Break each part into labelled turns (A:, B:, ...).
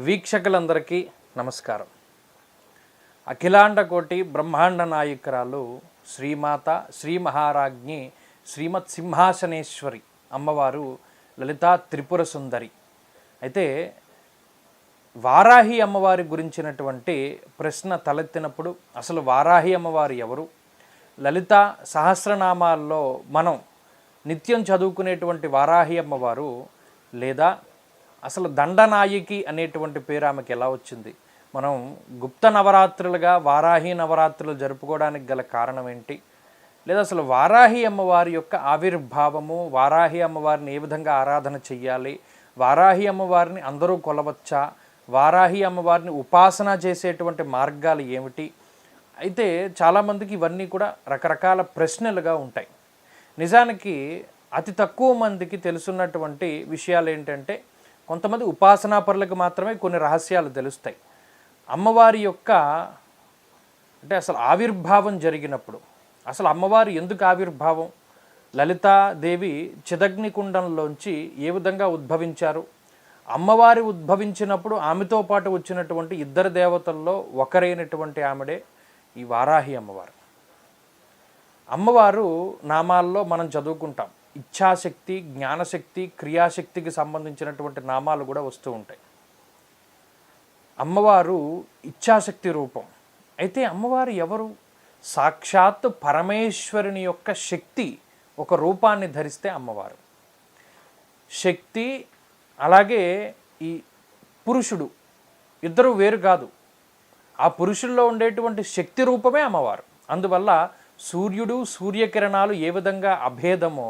A: వీక్షకులందరికీ నమస్కారం. అఖిలాండ కోటి బ్రహ్మాండ నాయకురాలు శ్రీమాత శ్రీ మహారాజ్ఞి శ్రీమత్ సింహాసనేశ్వరి అమ్మవారు లలితా త్రిపుర సుందరి. అయితే వారాహి అమ్మవారి గురించినటువంటి ప్రశ్న తలెత్తినప్పుడు అసలు వారాహి అమ్మవారు ఎవరు? లలిత సహస్రనామాల్లో మనం నిత్యం చదువుకునేటువంటి వారాహి అమ్మవారు లేదా అసలు దండనాయకి అనేటువంటి పేరు ఆమెకి ఎలా వచ్చింది? మనం గుప్త నవరాత్రులుగా వారాహి నవరాత్రులు జరుపుకోవడానికి గల కారణం ఏంటి? లేదా అసలు వారాహి అమ్మవారి యొక్క ఆవిర్భావము, వారాహి అమ్మవారిని ఏ విధంగా ఆరాధన చెయ్యాలి, వారాహి అమ్మవారిని అందరూ కొలవచ్చా, వారాహి అమ్మవారిని ఉపాసన చేసేటువంటి మార్గాలు ఏమిటి? అయితే చాలామందికి ఇవన్నీ కూడా రకరకాల ప్రశ్నలుగా ఉంటాయి. నిజానికి అతి తక్కువ మందికి తెలుసున్నటువంటి విషయాలు ఏంటంటే, కొంతమంది ఉపాసనాపరులకు మాత్రమే కొన్ని రహస్యాలు తెలుస్తాయి. అమ్మవారి యొక్క అంటే అసలు ఆవిర్భావం జరిగినప్పుడు అసలు అమ్మవారు ఎందుకు ఆవిర్భావం, లలితాదేవి చిదగ్నికుండంలోంచి ఏ విధంగా ఉద్భవించారు, అమ్మవారి ఉద్భవించినప్పుడు ఆమెతో పాటు వచ్చినటువంటి ఇద్దరు దేవతల్లో ఒకరైనటువంటి ఆమెడే ఈ వారాహి అమ్మవారు. అమ్మవారు నామాల్లో మనం చదువుకుంటాం. ఇచ్ఛాశక్తి, జ్ఞానశక్తి, క్రియాశక్తికి సంబంధించినటువంటి నామాలు కూడా వస్తూ ఉంటాయి. అమ్మవారు ఇచ్ఛాశక్తి రూపం. అయితే అమ్మవారు ఎవరు? సాక్షాత్ పరమేశ్వరుని యొక్క శక్తి ఒక రూపాన్ని ధరిస్తే అమ్మవారు. శక్తి అలాగే ఈ పురుషుడు ఇద్దరు వేరు కాదు. ఆ పురుషుల్లో ఉండేటువంటి శక్తి రూపమే అమ్మవారు. అందువల్ల సూర్యుడు, సూర్యకిరణాలు ఏ విధంగా అభేదమో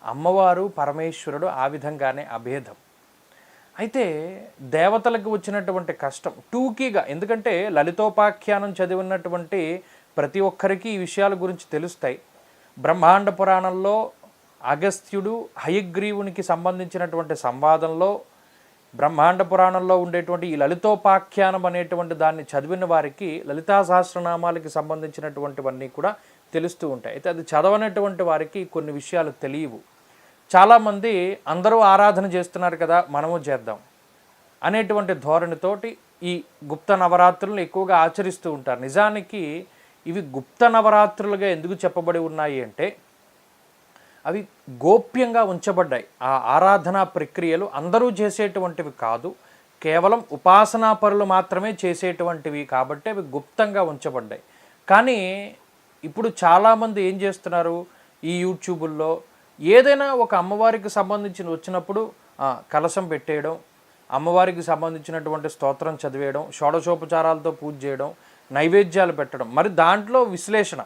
A: అమ్మవారు పరమేశ్వరుడు ఆ విధంగానే అభేదం. అయితే దేవతలకు వచ్చినటువంటి కష్టం టూకీగా, ఎందుకంటే లలితోపాఖ్యానం చదివినటువంటి ప్రతి ఒక్కరికి ఈ విషయాల గురించి తెలుస్తాయి. బ్రహ్మాండ పురాణంలో అగస్త్యుడు హయగ్రీవునికి సంబంధించినటువంటి సంవాదంలో, బ్రహ్మాండ పురాణంలో ఉండేటువంటి ఈ లలితోపాఖ్యానం అనేటువంటి దాన్ని చదివిన వారికి లలితా సహస్రనామాలకి సంబంధించినటువంటివన్నీ కూడా తెలుస్తూ ఉంటాయి. అయితే అది చదవనటువంటి వారికి కొన్ని విషయాలు తెలియవు. చాలామంది అందరూ ఆరాధన చేస్తున్నారు కదా, మనము చేద్దాం అనేటువంటి ధోరణితోటి ఈ గుప్త నవరాత్రులను ఎక్కువగా ఆచరిస్తూ ఉంటారు. నిజానికి ఇవి గుప్త నవరాత్రులుగా ఎందుకు చెప్పబడి ఉన్నాయి అంటే, అవి గోప్యంగా ఉంచబడ్డాయి. ఆ ఆరాధనా ప్రక్రియలు అందరూ చేసేటువంటివి కాదు, కేవలం ఉపాసనాపరులు మాత్రమే చేసేటువంటివి కాబట్టి అవి గుప్తంగా ఉంచబడ్డాయి. కానీ ఇప్పుడు చాలామంది ఏం చేస్తున్నారు, ఈ యూట్యూబుల్లో ఏదైనా ఒక అమ్మవారికి సంబంధించిన వచ్చినప్పుడు కలశం పెట్టేయడం, అమ్మవారికి సంబంధించినటువంటి స్తోత్రం చదివేయడం, షోడశోపచారాలతో పూజ చేయడం, నైవేద్యాలు పెట్టడం, మరి దాంట్లో విశ్లేషణ.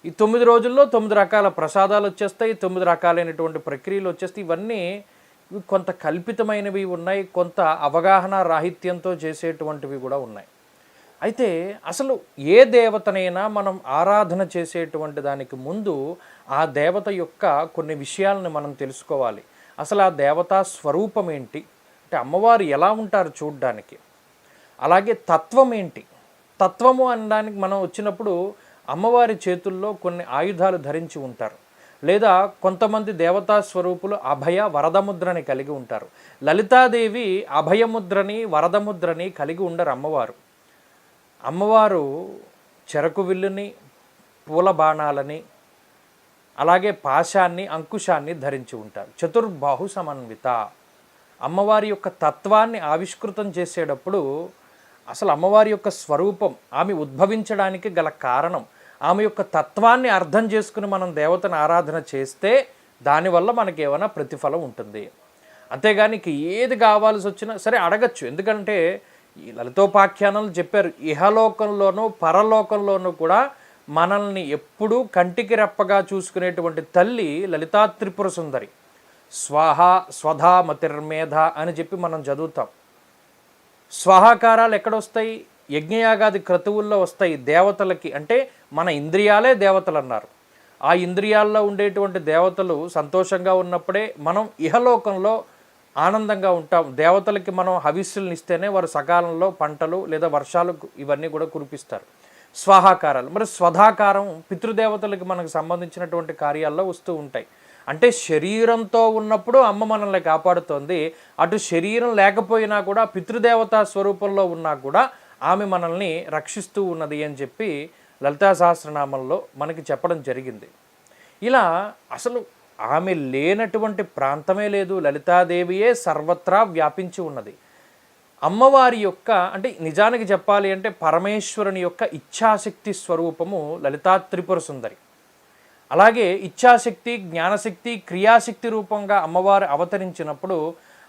A: ఈ 9 రోజుల్లో 9 రకాల ప్రసాదాలు వచ్చేస్తాయి, 9 రకాలైనటువంటి ప్రక్రియలు వచ్చేస్తాయి. ఇవన్నీ కొంత కల్పితమైనవి ఉన్నాయి, కొంత అవగాహన రాహిత్యంతో చేసేటువంటివి కూడా ఉన్నాయి. అయితే అసలు ఏ దేవతనైనా మనం ఆరాధన చేసేటువంటి దానికి ముందు ఆ దేవత యొక్క కొన్ని విషయాలను మనం తెలుసుకోవాలి. అసలు ఆ దేవతా స్వరూపం ఏంటి, అంటే అమ్మవారు ఎలా ఉంటారు చూడ్డానికి, అలాగే తత్వం ఏంటి. తత్వము అనడానికి మనం వచ్చినప్పుడు అమ్మవారి చేతుల్లో కొన్ని ఆయుధాలు ధరించి ఉంటారు, లేదా కొంతమంది దేవతా స్వరూపులు అభయ వరదముద్రని కలిగి ఉంటారు. లలితాదేవి అభయముద్రని వరదముద్రని కలిగి ఉండరు అమ్మవారు. అమ్మవారు చెరకు విల్లుని, పూల బాణాలని, అలాగే పాశాన్ని, అంకుశాన్ని ధరించి ఉంటారు. చతుర్బాహు సమన్విత. అమ్మవారి యొక్క తత్వాన్ని ఆవిష్కృతం చేసేటప్పుడు అసలు అమ్మవారి యొక్క స్వరూపం, ఆమె ఉద్భవించడానికి గల కారణం, ఆమె యొక్క తత్వాన్ని అర్థం చేసుకుని మనం దేవతను ఆరాధన చేస్తే దానివల్ల మనకి ఏమైనా ప్రతిఫలం ఉంటుంది. అంతేగాని ఏది కావాల్సి వచ్చినా సరే అడగచ్చు. ఎందుకంటే ఈ లలితోపాఖ్యానాలు చెప్పారు, ఇహలోకంలోనూ పరలోకంలోనూ కూడా మనల్ని ఎప్పుడూ కంటికి రెప్పగా చూసుకునేటువంటి తల్లి లలితా త్రిపుర సుందరి. స్వాహ స్వధా మతిర్మేధ అని చెప్పి మనం చదువుతాం. స్వాహాకారాలు ఎక్కడొస్తాయి? యజ్ఞయాగాది క్రతువుల్లో వస్తాయి దేవతలకి. అంటే మన ఇంద్రియాలే దేవతలు అన్నారు. ఆ ఇంద్రియాల్లో ఉండేటువంటి దేవతలు సంతోషంగా ఉన్నప్పుడే మనం ఇహలోకంలో ఆనందంగా ఉంటాం. దేవతలకి మనం హవిస్సులను ఇస్తేనే వారు సకాలంలో పంటలు లేదా వర్షాలు ఇవన్నీ కూడా కురిపిస్తారు. స్వాహాకారాలు. మరి స్వధాకారం పితృదేవతలకి మనకు సంబంధించినటువంటి కార్యాల్లో వస్తూ ఉంటాయి. అంటే శరీరంతో ఉన్నప్పుడు అమ్మ మనల్ని కాపాడుతోంది, అటు శరీరం లేకపోయినా కూడా పితృదేవతా స్వరూపంలో ఉన్నా కూడా ఆమె మనల్ని రక్షిస్తూ ఉన్నది అని చెప్పి లలితా సహస్రనామంలో మనకి చెప్పడం జరిగింది. ఇలా అసలు ఆమె లేనటువంటి ప్రాంతమే లేదు, లలితాదేవియే సర్వత్రా వ్యాపించి ఉన్నది. అమ్మవారి యొక్క అంటే నిజానికి చెప్పాలి అంటే పరమేశ్వరుని యొక్క ఇచ్ఛాశక్తి స్వరూపము లలితా త్రిపుర సుందరి. అలాగే ఇచ్ఛాశక్తి, జ్ఞానశక్తి, క్రియాశక్తి రూపంగా అమ్మవారు అవతరించినప్పుడు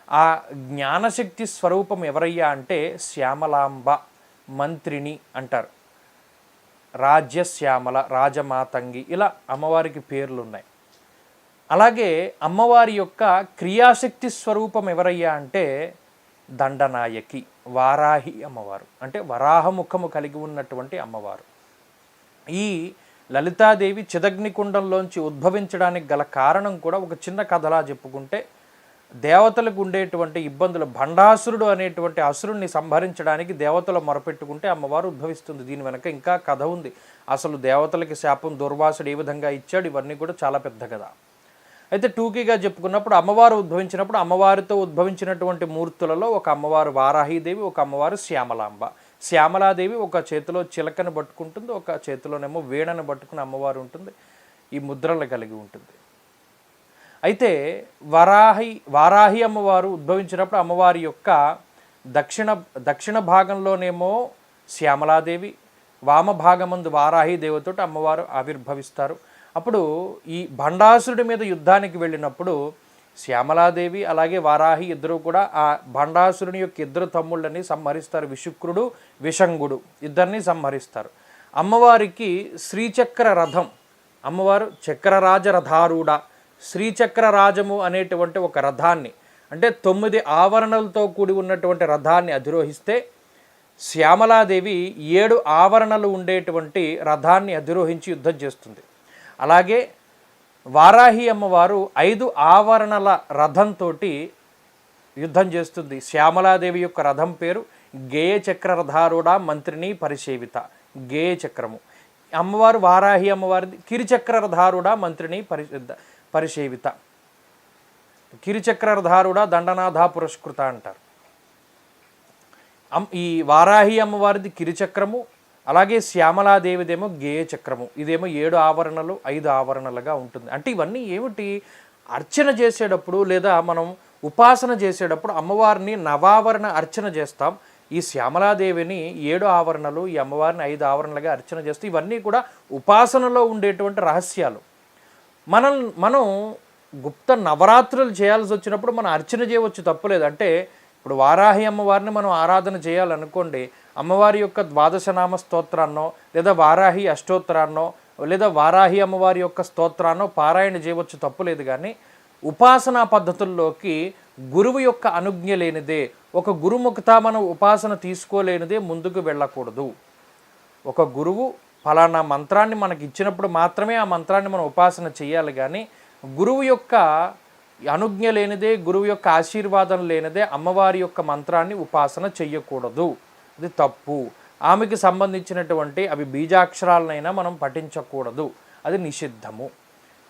A: ఆ జ్ఞానశక్తి స్వరూపం ఎవరయ్యా అంటే శ్యామలాంబ మంత్రిని అంటారు. రాజ్యశ్యామల, రాజమాతంగి, ఇలా అమ్మవారికి పేర్లు ఉన్నాయి. అలాగే అమ్మవారి యొక్క క్రియాశక్తి స్వరూపం ఎవరయ్యా అంటే దండనాయకి, వారాహి అమ్మవారు, అంటే వరాహముఖము కలిగి ఉన్నటువంటి అమ్మవారు. ఈ లలితాదేవి చిదగ్నికుండంలోంచి ఉద్భవించడానికి గల కారణం కూడా ఒక చిన్న కథలా చెప్పుకుంటే, దేవతలకు ఉండేటువంటి ఇబ్బందులు, భండాసురుడు అనేటువంటి అసురుణ్ణి సంహరించడానికి దేవతలు మొరపెట్టుకుంటే అమ్మవారు ఉద్భవిస్తుంది. దీని వెనక ఇంకా కథ ఉంది. అసలు దేవతలకి శాపం దుర్వాసుడు ఏ విధంగా ఇచ్చాడు, ఇవన్నీ కూడా చాలా పెద్ద కథ. అయితే టూకీగా చెప్పుకున్నప్పుడు అమ్మవారు ఉద్భవించినప్పుడు అమ్మవారితో ఉద్భవించినటువంటి మూర్తులలో ఒక అమ్మవారు వారాహీదేవి, ఒక అమ్మవారు శ్యామలాంబ. శ్యామలాదేవి ఒక చేతిలో చిలకను పట్టుకుంటుంది, ఒక చేతిలోనేమో వీణను పట్టుకుని అమ్మవారు ఉంటుంది, ఈ ముద్రలు కలిగి ఉంటుంది. అయితే వారాహి అమ్మవారు ఉద్భవించినప్పుడు అమ్మవారి యొక్క దక్షిణ భాగంలోనేమో శ్యామలాదేవి, వామ భాగమందు వారాహీదేవితో అమ్మవారు ఆవిర్భవిస్తారు. అప్పుడు ఈ భండాసురుడి మీద యుద్ధానికి వెళ్ళినప్పుడు శ్యామలాదేవి అలాగే వారాహి ఇద్దరు కూడా ఆ భండాసురుని యొక్క ఇద్దరు తమ్ముళ్ళని సంహరిస్తారు. విశుక్రుడు, విషంగుడు ఇద్దరిని సంహరిస్తారు. అమ్మవారికి శ్రీచక్ర రథం, అమ్మవారు చక్రరాజ రథారూఢ, శ్రీచక్ర రాజము అనేటువంటి ఒక రథాన్ని, అంటే 9 ఆవరణలతో కూడి ఉన్నటువంటి రథాన్ని అధిరోహిస్తే, శ్యామలాదేవి 7 ఆవరణలు ఉండేటువంటి రథాన్ని అధిరోహించి యుద్ధం చేస్తుంది. అలాగే వారాహి అమ్మవారు 5 ఆవరణల రథంతో యుద్ధం చేస్తుంది. శ్యామలాదేవి యొక్క రథం పేరు గేయ చక్ర రథారూఢ మంత్రిని పరిసేవిత, గేయ చక్రము. అమ్మవారు వారాహి అమ్మవారిది కిరిచక్ర రథారూఢ మంత్రిని పరిసేవిత, కిరిచక్ర రథారూఢ దండనాథ పురస్కృత అంటారు. ఈ వారాహి అమ్మవారిది కిరిచక్రము, అలాగే శ్యామలాదేవిదేమో గేయ చక్రము. ఇదేమో 7 ఆవరణలు 5 ఆవరణలుగా ఉంటుంది. అంటే ఇవన్నీ ఏమిటి, అర్చన చేసేటప్పుడు లేదా మనం ఉపాసన చేసేటప్పుడు అమ్మవారిని నవావరణ అర్చన చేస్తాం. ఈ శ్యామలాదేవిని 7 ఆవరణలు, ఈ అమ్మవారిని 5 ఆవరణలుగా అర్చన చేస్తే ఇవన్నీ కూడా ఉపాసనలో ఉండేటువంటి రహస్యాలు. మనం గుప్త నవరాత్రులు చేయాల్సి వచ్చినప్పుడు మనం అర్చన చేయవచ్చు, తప్పులేదు. అంటే ఇప్పుడు వారాహి అమ్మవారిని మనం ఆరాధన చేయాలనుకోండి, అమ్మవారి యొక్క 12 నామ స్తోత్రాన్నో లేదా వారాహి అష్టోత్తరాన్నో లేదా వారాహి అమ్మవారి యొక్క స్తోత్రాన్నో పారాయణ చేయవచ్చు, తప్పులేదు. కానీ ఉపాసనా పద్ధతుల్లోకి గురువు యొక్క అనుజ్ఞ లేనిదే, ఒక గురుముఖత మనం ఉపాసన తీసుకోలేనిదే ముందుకు వెళ్ళకూడదు. ఒక గురువు ఫలానా మంత్రాన్ని మనకి ఇచ్చినప్పుడు మాత్రమే ఆ మంత్రాన్ని మనం ఉపాసన చేయాలి. కానీ గురువు యొక్క అనుజ్ఞ లేనిదే, గురువు యొక్క ఆశీర్వాదం లేనిదే అమ్మవారి యొక్క మంత్రాన్ని ఉపాసన చెయ్యకూడదు. అది తప్పు. ఆమెకి సంబంధించినటువంటి అవి బీజాక్షరాలనైనా మనం పఠించకూడదు, అది నిషిద్ధము.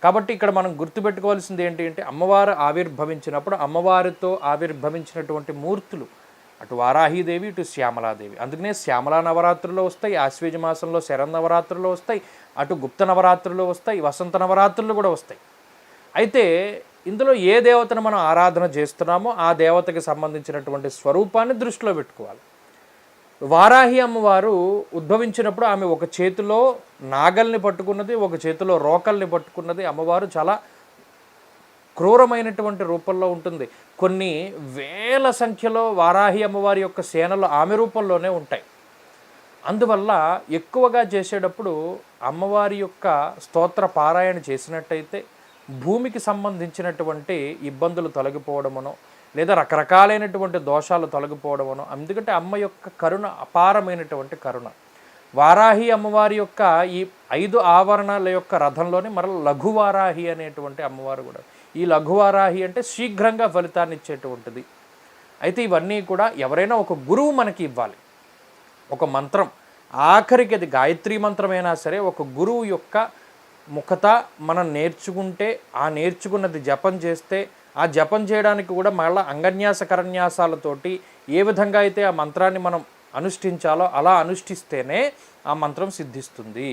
A: కాబట్టి ఇక్కడ మనం గుర్తుపెట్టుకోవాల్సింది ఏంటి అంటే, అమ్మవారు ఆవిర్భవించినప్పుడు అమ్మవారితో ఆవిర్భవించినటువంటి మూర్తులు అటు వారాహీదేవి, ఇటు శ్యామలాదేవి. అందుకనే శ్యామలా నవరాత్రుల్లో వస్తాయి, ఆశ్వేజ మాసంలో శరన్నవరాత్రుల్లో వస్తాయి, అటు గుప్త నవరాత్రుల్లో వస్తాయి, వసంత నవరాత్రులు కూడా వస్తాయి. అయితే ఇందులో ఏ దేవతను మనం ఆరాధన చేస్తున్నామో ఆ దేవతకి సంబంధించినటువంటి స్వరూపాన్ని దృష్టిలో పెట్టుకోవాలి. వారాహి అమ్మవారు ఉద్భవించినప్పుడు ఆమె ఒక చేతిలో నాగల్ని పట్టుకున్నది, ఒక చేతిలో రోకల్ని పట్టుకున్నది. అమ్మవారు చాలా క్రూరమైనటువంటి రూపంలో ఉంటుంది. కొన్ని వేల సంఖ్యలో వారాహి అమ్మవారి యొక్క సేనలు ఆమె రూపంలోనే ఉంటాయి. అందువల్ల ఎక్కువగా చేసేటప్పుడు అమ్మవారి యొక్క స్తోత్ర పారాయణ చేసినట్టయితే భూమికి సంబంధించినటువంటి ఇబ్బందులు తొలగిపోవడమనో లేదా రకరకాలైనటువంటి దోషాలు తొలగిపోవడమనో. ఎందుకంటే అమ్మ యొక్క కరుణ అపారమైనటువంటి కరుణ. వారాహి అమ్మవారి యొక్క ఈ 5 ఆవరణల యొక్క రథంలోనే మరల లఘువారాహి అనేటువంటి అమ్మవారు కూడా. ఈ లఘువారాహి అంటే శీఘ్రంగా ఫలితాన్ని ఇచ్చేటువంటిది. అయితే ఇవన్నీ కూడా ఎవరైనా ఒక గురువు మనకి ఇవ్వాలి. ఒక మంత్రం, ఆఖరికి అది గాయత్రీ మంత్రమైనా సరే, ఒక గురువు యొక్క ముఖత మనం నేర్చుకుంటే ఆ నేర్చుకున్నది జపం చేస్తే ఆ జపం చేయడానికి కూడా మళ్ళీ అంగన్యాస కరన్యాసాలతోటి ఏ విధంగా అయితే ఆ మంత్రాన్ని మనం అనుష్ఠించాలో అలా అనుష్ఠిస్తేనే ఆ మంత్రం సిద్ధిస్తుంది.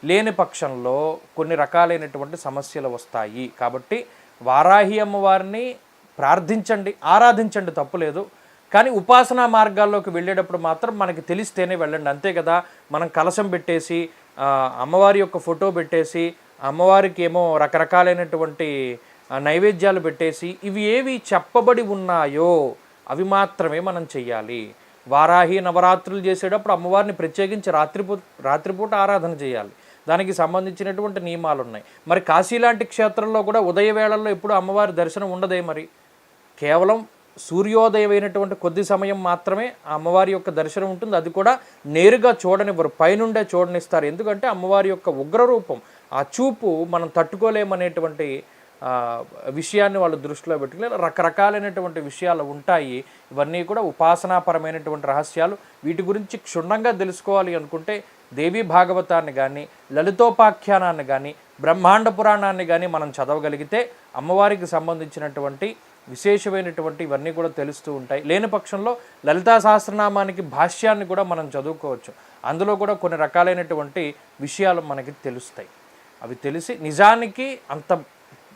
A: లేని పక్షంలో కొన్ని రకాలైనటువంటి సమస్యలు వస్తాయి. కాబట్టి వారాహి అమ్మవారిని ప్రార్థించండి, ఆరాధించండి, తప్పులేదు. కానీ ఉపాసనా మార్గాల్లోకి వెళ్ళేటప్పుడు మాత్రం మనకి తెలిస్తేనే వెళ్ళండి, అంతే కదా. మనం కలశం పెట్టేసి అమ్మవారి యొక్క ఫోటో పెట్టేసి అమ్మవారికి ఏమో రకరకాలైనటువంటి నైవేద్యాలు పెట్టేసి ఇవి ఏవి చెప్పబడి ఉన్నాయో అవి మాత్రమే మనం చెయ్యాలి. వారాహి నవరాత్రులు చేసేటప్పుడు అమ్మవారిని ప్రత్యేకించి రాత్రిపూట ఆరాధన చేయాలి. దానికి సంబంధించినటువంటి నియమాలు ఉన్నాయి. మరి కాశీ లాంటి క్షేత్రంలో కూడా ఉదయ వేళల్లో ఎప్పుడు అమ్మవారి దర్శనం ఉండదే. మరి కేవలం సూర్యోదయమైనటువంటి కొద్ది సమయం మాత్రమే ఆ అమ్మవారి యొక్క దర్శనం ఉంటుంది. అది కూడా నేరుగా చూడనివ్వరు, పైనుండే చూడనిస్తారు. ఎందుకంటే అమ్మవారి యొక్క ఉగ్రరూపం, ఆ చూపు మనం తట్టుకోలేమనేటువంటి విషయాన్ని వాళ్ళు దృష్టిలో పెట్టుకుని రకరకాలైనటువంటి విషయాలు ఉంటాయి. ఇవన్నీ కూడా ఉపాసనాపరమైనటువంటి రహస్యాలు. వీటి గురించి క్షుణ్ణంగా తెలుసుకోవాలి అనుకుంటే దేవీ భాగవతాన్ని కానీ, లలితోపాఖ్యానాన్ని కానీ, బ్రహ్మాండ పురాణాన్ని కానీ మనం చదవగలిగితే అమ్మవారికి సంబంధించినటువంటి విశేషమైనటువంటి ఇవన్నీ కూడా తెలుస్తూ ఉంటాయి. లేని పక్షంలో లలితా సహస్రనామానికి భాష్యాన్ని కూడా మనం చదువుకోవచ్చు. అందులో కూడా కొన్ని రకాలైనటువంటి విషయాలు మనకి తెలుస్తాయి. అవి తెలిసి నిజానికి అంత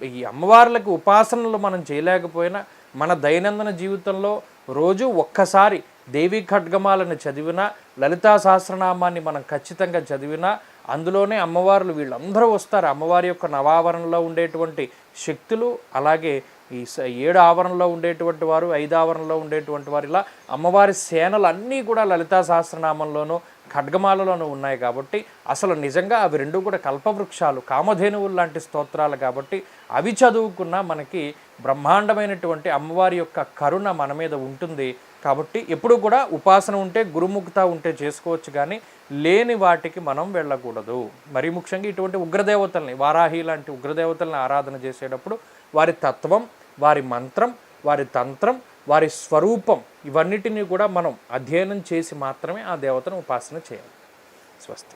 A: ఈ అమ్మవార్లకు ఉపాసనలు మనం చేయలేకపోయినా మన దైనందిన జీవితంలో రోజు ఒక్కసారి దేవీ ఖడ్గమాలను చదివినా, లలితా సహస్రనామాన్ని మనం ఖచ్చితంగా చదివినా అందులోనే అమ్మవార్లు వీళ్ళందరూ వస్తారు. అమ్మవారి యొక్క నవావరణలో ఉండేటువంటి శక్తులు, అలాగే ఈ 7 ఆవరణలో ఉండేటువంటి వారు, 5 ఆవరణలో ఉండేటువంటి వారు, ఇలా అమ్మవారి సేనలు అన్నీ కూడా లలితా సహస్రనామంలోనూ ఖడ్గమాలలోనూ ఉన్నాయి. కాబట్టి అసలు నిజంగా అవి రెండు కూడా కల్పవృక్షాలు, కామధేనువులు లాంటి స్తోత్రాలు. కాబట్టి అవి చదువుకున్నా మనకి బ్రహ్మాండమైనటువంటి అమ్మవారి యొక్క కరుణ మన మీద ఉంటుంది. కాబట్టి ఎప్పుడు కూడా ఉపాసన ఉంటే, గురుముఖత ఉంటే చేసుకోవచ్చు, కానీ లేని వాటికి మనం వెళ్ళకూడదు. మరీ ముఖ్యంగా ఇటువంటి ఉగ్రదేవతల్ని, వారాహి లాంటి ఉగ్రదేవతల్ని ఆరాధన చేసేటప్పుడు వారి తత్వం, వారి మంత్రం, వారి తంత్రం, వారి స్వరూపం ఇవన్నిటినీ కూడా మనం అధ్యయనం చేసి మాత్రమే ఆ దేవతను ఉపాసన చేయాలి. స్వస్తి.